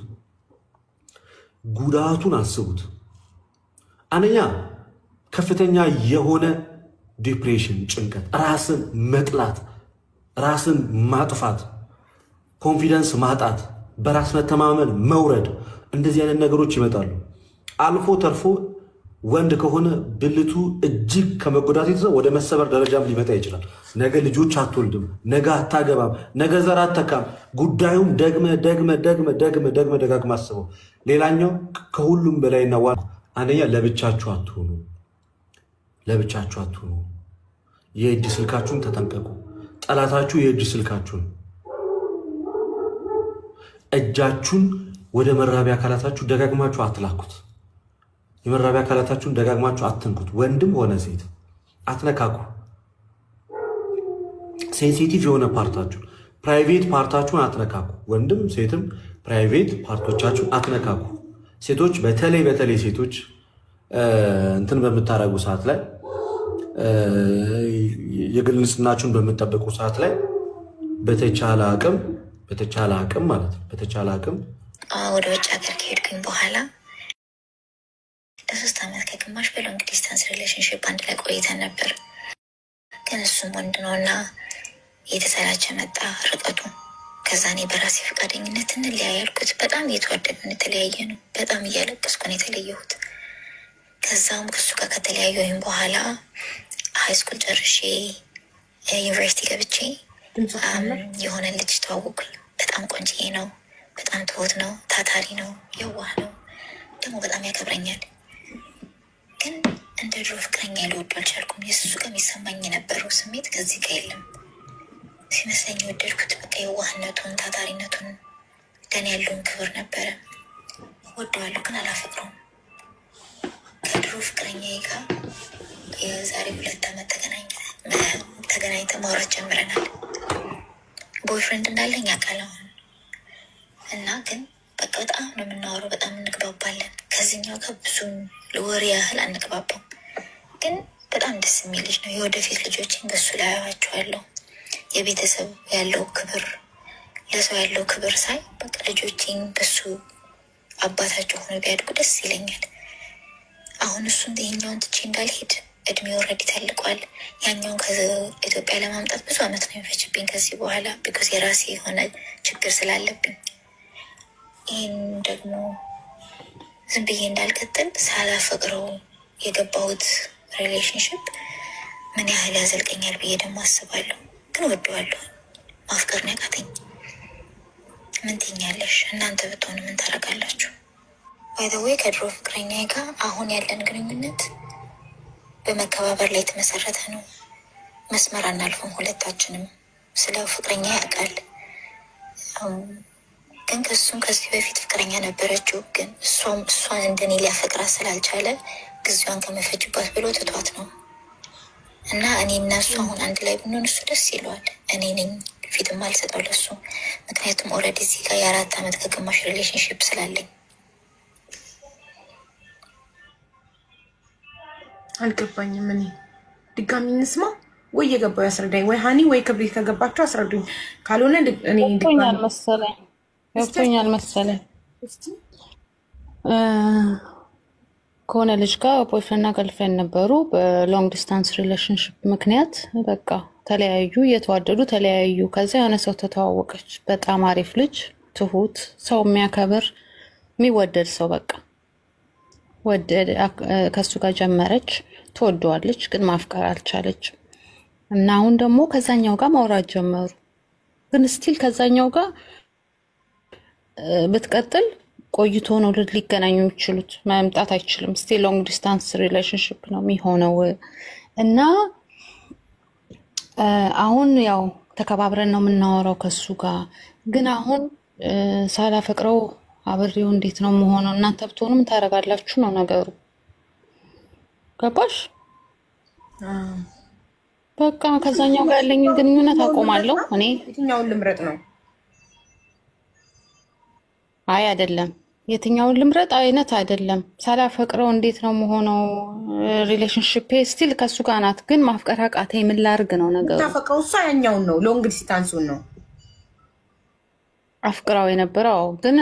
ጉዳቱን አስቡት። አንደኛ ከፍተኛ የሆነ ዲፕሬሽን፣ ጭንቀት፣ ራስን መጥላት፣ ራስን ማጥፋት፣ ኮንፊደንስ ማጣት፣ በራስ መተማመን መውረድ፣ እንደዚህ አይነት ነገሮች ይመጣሉ። አልፎ ተርፎ ወንድ ከሆነ ብልቱ እጅግ ከመጎዳት የተነሳ ወደ መሰበር ደረጃም ሊመጣ ይችላል። ነገ ልጆች አትወልድም፣ ነገ አታገባም፣ ነገ ዘር አትተካም። ጉዳዩን ደጋግመህ አስበው። ሌላኛው ከሁሉም በላይና ዋና አንደኛ ለብቻችሁ አትሆኑ። ለብቻችሁ አትሆኑ። የእጅ ስልካችሁን ተጠንቀቁ። ጠላታችሁ የእጅ ስልካችሁን። እጃችሁን ወደ መራቢያ አካላታችሁ ደጋግማችሁ አትላኩት። የመራቢያ አካላታችሁን ደጋግማችሁ አትንኩት። ወንድም ሆነ ሴት አትነካኩ። ሴንሲቲቭ የሆነ ፓርታችሁን፣ ፕራይቬት ፓርታችሁን አትነካኩ። ወንድም ሴትም ፕራይቬት ፓርቶቻችሁን አትነካኩ። ሴቶች በተለይ ሴቶች እንትን በምታረጉ ሰዓት ላይ የግል ንጽህናችሁን በምትጠብቁ ሰዓት ላይ በተቻለ አቅም ማለት ነው በተቻለ አቅም ወደ ውጭ ሀገር ከሄድኩኝ በኋላ ለ3 ዓመት ከግማሽ በሎንግ ዲስታንስ ሪሌሽንሽፕ አንድ ላይ ቆይተን ነበር። ግን እሱም ወንድ ነው እና እየተሰላቸ መጣ ርቀቱ። ከዛ እኔ በራሴ ፈቃደኝነት እንለያይ ያልኩት። በጣም እየተዋደድን የተለያየ ነው። በጣም እያለቀስኩ ነው የተለየሁት። ከዛም ከሱ ጋር ከተለያየሁኝ በኋላ ሃይስኩል ጨርሼ ዩኒቨርሲቲ ገብቼ የሆነ ልጅ ተዋወቅኩኝ። በጣም ቆንጆዬ ነው። በጣም ትሁት ነው። ታታሪ ነው። የዋህ ነው። ደግሞ በጣም ያከብረኛል። ግን እንደ ድሮ ፍቅረኛ ልወዱ አልቻልኩም። የሱ ጋር የሚሰማኝ የነበረው ስሜት ከዚህ ጋር የለም ሲመስለኝ የወደድኩት በቃ የዋህነቱን፣ ታታሪነቱን፣ ለእኔ ያለውን ክብር ነበረ። ወደዋለሁ ግን አላፈቅረውም። ከድሮ ፍቅረኛ ጋር የዛሬ 2 ዓመት ተገናኝተን ማውራት ጀምረናል። ቦይፍሬንድ እንዳለኝ ያውቃል አሁን እና ግን በቃ በጣም ነው የምናወራው፣ በጣም እንግባባለን። ከዚህኛው ጋር ብዙም ለወሬ ያህል አንግባባም፣ ግን በጣም ደስ የሚል ልጅ ነው። የወደፊት ልጆችን በሱ ላይ አያቸዋለሁ። የቤተሰብ ያለው ክብር፣ ለሰው ያለው ክብር ሳይ በቃ ልጆችን በሱ አባታቸው ሆኖ ቢያድጉ ደስ ይለኛል። አሁን እሱን ይሄኛውን ትቼ እንዳልሄድ እድሜው ኦልሬዲ ተልቋል። ያኛውን ከኢትዮጵያ ለማምጣት ብዙ አመት ነው የሚፈጅብኝ ከዚህ በኋላ ቢኮዝ የራሴ የሆነ ችግር ስላለብኝ። ይህን ደግሞ ዝም ብዬ እንዳልቀጥል ሳላፈቅረው የገባሁት ሪሌሽንሽፕ ምን ያህል ያዘልቀኛል ብዬ ደግሞ አስባለሁ። ግን ወደዋለሁ። ማፍቀር ነው ያቃተኝ። ምን ትኛለሽ? እናንተ ብትሆኑ ምን ታደርጋላችሁ? ባይ ዘ ዌይ ከድሮ ፍቅረኛ ጋር አሁን ያለን ግንኙነት በመከባበር ላይ የተመሰረተ ነው። መስመር አናልፍም። ሁለታችንም ስለ ፍቅረኛ ያውቃል። ግን ከሱም ከዚህ በፊት ፍቅረኛ ነበረችው። ግን እሷን እንደኔ ሊያፈቅራት ስላልቻለ ጊዜዋን ከመፈጅባት ብሎ ትቷት ነው። እና እኔ እና እሱ አሁን አንድ ላይ ብንሆን እሱ ደስ ይለዋል። እኔ ነኝ ፊትም አልሰጠው ለሱ። ምክንያቱም ኦልሬዲ እዚህ ጋር የ4 ዓመት ከግማሽ ሪሌሽንሽፕ ስላለኝ። አልገባኝም። እኔ ድጋሚ እንስማ ወይ የገባው ያስረዳኝ፣ ወይ ሀኒ ወይ ክብሪት ከገባችሁ አስረዱኝ። ካልሆነ እኔ ገብቶኛል መሰለኝ ከሆነ ልጅ ጋር ቦይፍሬንድና ገርልፍሬንድ ነበሩ። በሎንግ ዲስታንስ ሪሌሽንሽፕ ምክንያት በቃ ተለያዩ፣ እየተዋደዱ ተለያዩ። ከዛ የሆነ ሰው ተተዋወቀች። በጣም አሪፍ ልጅ፣ ትሁት፣ ሰው የሚያከብር የሚወደድ ሰው በቃ ከሱ ጋር ጀመረች። ትወደዋለች ግን ማፍቀር አልቻለች። እና አሁን ደግሞ ከዛኛው ጋር ማውራት ጀመሩ። ግን ስቲል ከዛኛው ጋር ብትቀጥል ቆይቶ ነው ሊገናኙ የሚችሉት። መምጣት አይችልም። ስቲል ሎንግ ዲስታንስ ሪሌሽንሽፕ ነው የሚሆነው። እና አሁን ያው ተከባብረን ነው የምናወራው ከሱ ጋር። ግን አሁን ሳላፈቅረው አብሬው እንዴት ነው መሆነው? እናንተ ብትሆኑ ምን ታደርጋላችሁ ነው ነገሩ። ገባሽ? በቃ ከዛኛው ጋር ያለኝ ግንኙነት አቆማለሁ። እኔ የትኛውን ልምረጥ ነው? አይ አይደለም፣ የትኛውን ልምረጥ አይነት አይደለም። ሳላፈቅረው እንዴት ነው መሆነው? ሪሌሽንሺፕ ስቲል ከሱ ጋር ናት፣ ግን ማፍቀር አቃተኝ። ምን ላርግ ነው ነገሩ? ታፈቀው እሷ ያኛውን ነው ሎንግ ዲስታንሱን ነው አፍቅራው የነበረው፣ ግን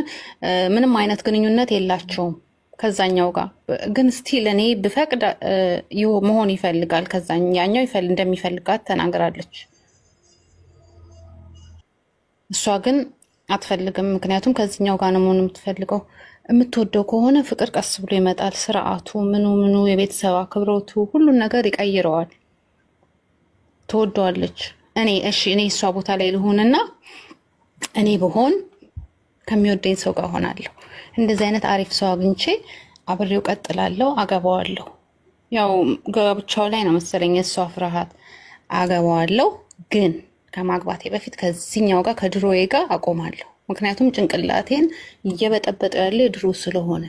ምንም አይነት ግንኙነት የላቸውም ከዛኛው ጋር። ግን ስቲል እኔ ብፈቅድ መሆን ይፈልጋል ከዛኛው እንደሚፈልጋት ተናግራለች። እሷ ግን አትፈልግም፣ ምክንያቱም ከዚህኛው ጋር ነው መሆን የምትፈልገው። የምትወደው ከሆነ ፍቅር ቀስ ብሎ ይመጣል። ስርዓቱ ምኑ የቤተሰብ አክብሮቱ ሁሉን ነገር ይቀይረዋል። ትወደዋለች። እኔ እሷ ቦታ ላይ ልሆንና እኔ ብሆን ከሚወደኝ ሰው ጋር ሆናለሁ። እንደዚህ አይነት አሪፍ ሰው አግኝቼ አብሬው ቀጥላለሁ፣ አገባዋለሁ። ያው ጋብቻው ላይ ነው መሰለኝ እሷ ፍርሃት። አገባዋለሁ፣ ግን ከማግባቴ በፊት ከዚህኛው ጋር ከድሮዬ ጋር አቆማለሁ። ምክንያቱም ጭንቅላቴን እየበጠበጠው ያለ ድሮ ስለሆነ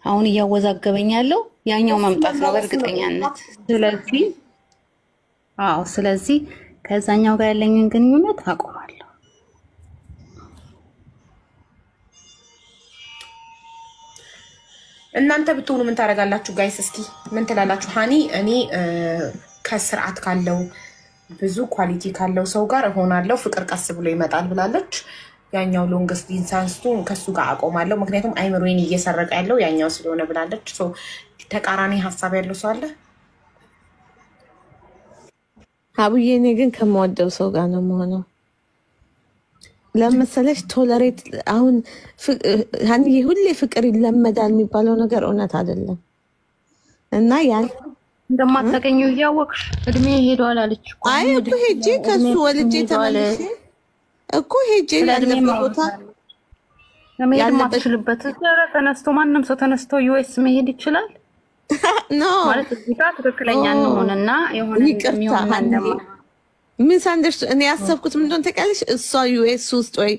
አሁን እያወዛገበኝ ያለው ያኛው መምጣት ነው በእርግጠኛነት። ስለዚህ ከዛኛው ጋር ያለኝን ግንኙነት አቆማለሁ። እናንተ ብትሆኑ ምን ታደርጋላችሁ ጋይስ? እስኪ ምን ትላላችሁ? ሃኒ እኔ ከስርዓት ካለው ብዙ ኳሊቲ ካለው ሰው ጋር እሆናለሁ፣ ፍቅር ቀስ ብሎ ይመጣል ብላለች። ያኛው ሎንግስት ዲስታንሱ ከሱ ጋር አቆማለሁ፣ ምክንያቱም አይምሮዬን እየሰረቀ ያለው ያኛው ስለሆነ ብላለች። ተቃራኒ ሀሳብ ያለው ሰው አለ? አቡዬ እኔ ግን ከመወደው ሰው ጋር ነው የምሆነው። ለምሳሌ ቶለሬት አሁን ሃኒዬ ሁሌ ፍቅር ይለመዳል የሚባለው ነገር እውነት አይደለም እና ያን እንደማታገኘው እያወቅሽ እድሜ ሄዷል አለች እኮ። አይ እኮ ሄጄ ከሱ ወልጄ ተመልሼ እኮ ሄጄ ያለበት ቦታ ያለበት ተነስቶ ማንም ሰው ተነስቶ ዩኤስ መሄድ ይችላል ኖ ማለት እዚህ ጋር ትክክለኛ ነውና የሆነ የሚሆን እንደማ ሚስ አንደርስታንድ እኔ ያሰብኩት ምንድነው ተቀልሽ እሷ ዩኤስ ውስጥ ወይ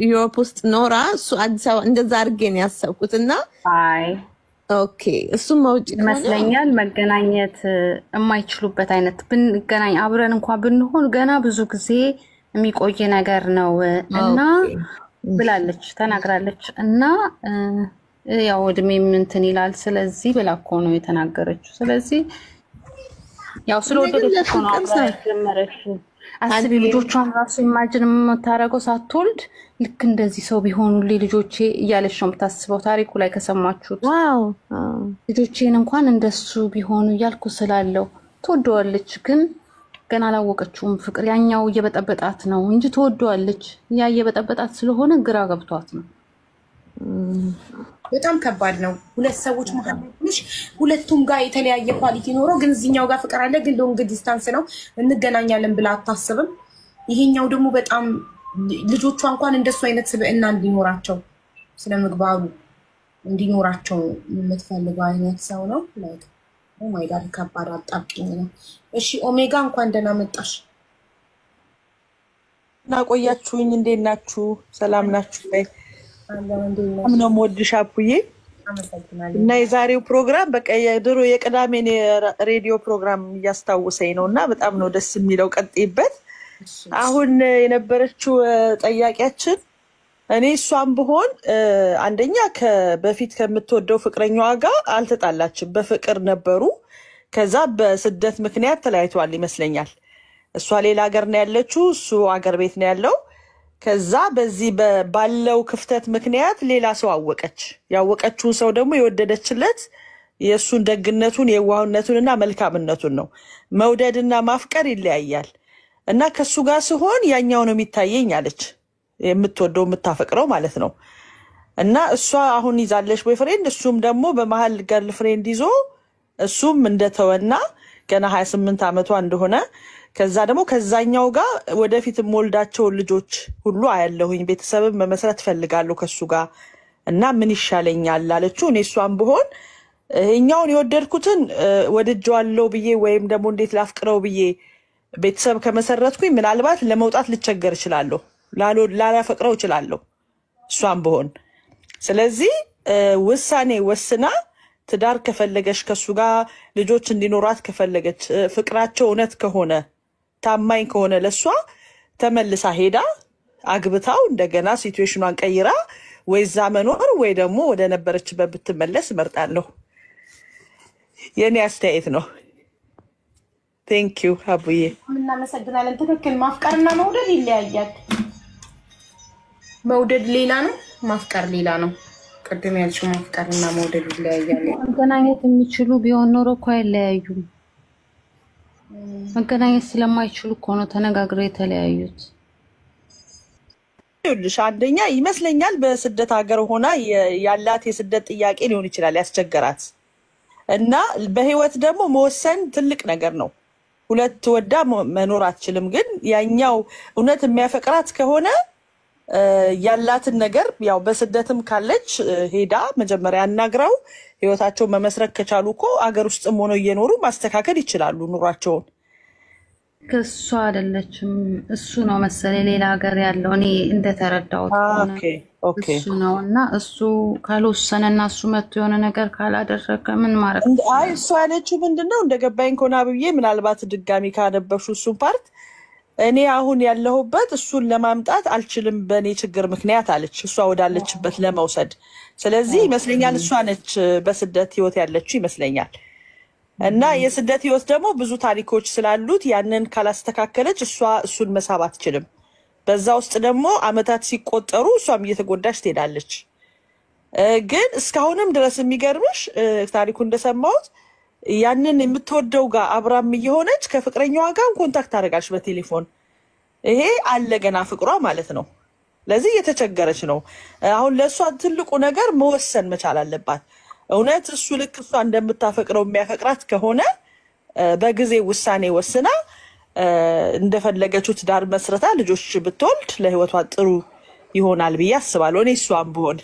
ዩሮፕ ውስጥ ኖራ እሱ አዲስ አበባ እንደዛ አድርጌ ነው ያሰብኩትና አይ ኦኬ እሱም መውጭ ይመስለኛል መገናኘት የማይችሉበት አይነት ብንገናኝ አብረን እንኳን ብንሆን ገና ብዙ ጊዜ የሚቆይ ነገር ነው እና ብላለች ተናግራለች። እና ያው እድሜም እንትን ይላል ስለዚህ ብላ እኮ ነው የተናገረችው። ስለዚህ ያው ስለወደደች ነው አብራሽ አስቢ ልጆቿን ራሱ ኢማጂን የምታረገው ሳትወልድ ልክ እንደዚህ ሰው ቢሆኑልኝ ልጆቼ እያለች ነው የምታስበው። ታሪኩ ላይ ከሰማችሁት ዋው ልጆቼን እንኳን እንደሱ ቢሆኑ እያልኩ ስላለው ትወደዋለች፣ ግን ገና አላወቀችውም። ፍቅር ያኛው እየበጠበጣት ነው እንጂ ትወደዋለች። ያ እየበጠበጣት ስለሆነ ግራ ገብቷት ነው። በጣም ከባድ ነው። ሁለት ሰዎች መሀልሽ ሁለቱም ጋር የተለያየ ኳሊቲ ኖሮ ግን እዚህኛው ጋር ፍቅር አለ ግን ሎንግ ዲስታንስ ነው እንገናኛለን ብላ አታስብም። ይሄኛው ደግሞ በጣም ልጆቿ እንኳን እንደሱ አይነት ስብዕና እንዲኖራቸው ስለምግባሩ እንዲኖራቸው የምትፈልገው አይነት ሰው ነው። ላይክ ኦ ማይ ጋድ ከባድ አጣብቂኝ ነው። እሺ ኦሜጋ እንኳን ደህና መጣሽ። ናቆያችሁኝ እንዴት ናችሁ? ሰላም ናችሁ ወይ? ምንም ወድሽ አፑዬ እና የዛሬው ፕሮግራም በቃ የድሮ የቅዳሜን ሬዲዮ ፕሮግራም እያስታወሰኝ ነው እና በጣም ነው ደስ የሚለው። ቀጥይበት። አሁን የነበረችው ጠያቂያችን እኔ እሷም ብሆን አንደኛ በፊት ከምትወደው ፍቅረኛዋ ጋር አልተጣላችም፣ በፍቅር ነበሩ። ከዛ በስደት ምክንያት ተለያይተዋል ይመስለኛል። እሷ ሌላ ሀገር ነው ያለችው፣ እሱ ሀገር ቤት ነው ያለው። ከዛ በዚህ ባለው ክፍተት ምክንያት ሌላ ሰው አወቀች። ያወቀችው ሰው ደግሞ የወደደችለት የእሱን ደግነቱን የዋህነቱንና መልካምነቱን ነው። መውደድና ማፍቀር ይለያያል እና ከሱ ጋር ሲሆን ያኛው ነው የሚታየኝ አለች። የምትወደው የምታፈቅረው ማለት ነው። እና እሷ አሁን ይዛለች ቦይፍሬንድ፣ እሱም ደግሞ በመሃል ገርል ፍሬንድ ይዞ እሱም እንደተወና ገና 28 ዓመቷ እንደሆነ ከዛ ደግሞ ከዛኛው ጋር ወደፊት ሞልዳቸው ልጆች ሁሉ አያለሁኝ ቤተሰብም መመስረት ፈልጋለሁ ከሱ ጋር እና ምን ይሻለኛል አለችው። እኔ እሷም ብሆን እኛውን የወደድኩትን ወድጄዋለሁ ብዬ ወይም ደግሞ እንዴት ላፍቅረው ብዬ ቤተሰብ ከመሰረትኩኝ ምናልባት ለመውጣት ልቸገር እችላለሁ፣ ላላፈቅረው እችላለሁ እሷም ብሆን። ስለዚህ ውሳኔ ወስና ትዳር ከፈለገች ከሱ ጋር ልጆች እንዲኖራት ከፈለገች ፍቅራቸው እውነት ከሆነ ታማኝ ከሆነ ለሷ ተመልሳ ሄዳ አግብታው እንደገና ሲቹዌሽኗን ቀይራ ወይ እዛ መኖር ወይ ደግሞ ወደ ነበረችበት ብትመለስ እመርጣለሁ። የኔ አስተያየት ነው። ቴንክ ዩ አቡዬ። እናመሰግናለን። ትክክል። ማፍቀርና መውደድ ይለያያል። መውደድ ሌላ ነው፣ ማፍቀር ሌላ ነው። ቅድም ያልሽው ማፍቀርና መውደድ ይለያያል። መገናኘት የሚችሉ ቢሆን ኖሮ እኮ አይለያዩም። መገናኘት ስለማይችሉ እኮ ነው ተነጋግረው የተለያዩት። ይኸውልሽ አንደኛ ይመስለኛል በስደት ሀገር ሆና ያላት የስደት ጥያቄ ሊሆን ይችላል ያስቸገራት እና በህይወት ደግሞ መወሰን ትልቅ ነገር ነው። ሁለት ወዳ መኖር አትችልም። ግን ያኛው እውነት የሚያፈቅራት ከሆነ ያላትን ነገር ያው በስደትም ካለች ሄዳ መጀመሪያ አናግረው ህይወታቸው መመስረት ከቻሉ እኮ አገር ውስጥም ሆነው እየኖሩ ማስተካከል ይችላሉ ኑሯቸውን። ከሷ አይደለችም እሱ ነው መሰለኝ ሌላ ሀገር ያለው እኔ እንደተረዳሁት ኦኬ እሱ ነው እና እሱ ካልወሰነና እሱ መጥቶ የሆነ ነገር ካላደረገ ምን ማድረግ አይ እሱ ያለችው ምንድነው እንደገባኝ ከሆነ አብዬ ምናልባት ድጋሚ ካነበብሽው እሱን ፓርት እኔ አሁን ያለሁበት እሱን ለማምጣት አልችልም በእኔ ችግር ምክንያት አለች እሷ ወዳለችበት ለመውሰድ። ስለዚህ ይመስለኛል እሷ ነች በስደት ህይወት ያለችው ይመስለኛል። እና የስደት ህይወት ደግሞ ብዙ ታሪኮች ስላሉት ያንን ካላስተካከለች እሷ እሱን መሳብ አትችልም። በዛ ውስጥ ደግሞ አመታት ሲቆጠሩ እሷም እየተጎዳች ትሄዳለች። ግን እስካሁንም ድረስ የሚገርምሽ ታሪኩ እንደሰማሁት ያንን የምትወደው ጋር አብራም እየሆነች ከፍቅረኛዋ ጋር ኮንታክት አደረጋች በቴሌፎን። ይሄ አለ ገና ፍቅሯ ማለት ነው። ለዚህ እየተቸገረች ነው። አሁን ለእሷ ትልቁ ነገር መወሰን መቻል አለባት። እውነት እሱ ልክ እሷ እንደምታፈቅረው የሚያፈቅራት ከሆነ በጊዜ ውሳኔ ወስና እንደፈለገችው ትዳር መስረታ ልጆች ብትወልድ ለህይወቷ ጥሩ ይሆናል ብዬ አስባለሁ። እኔ እሷም ብሆን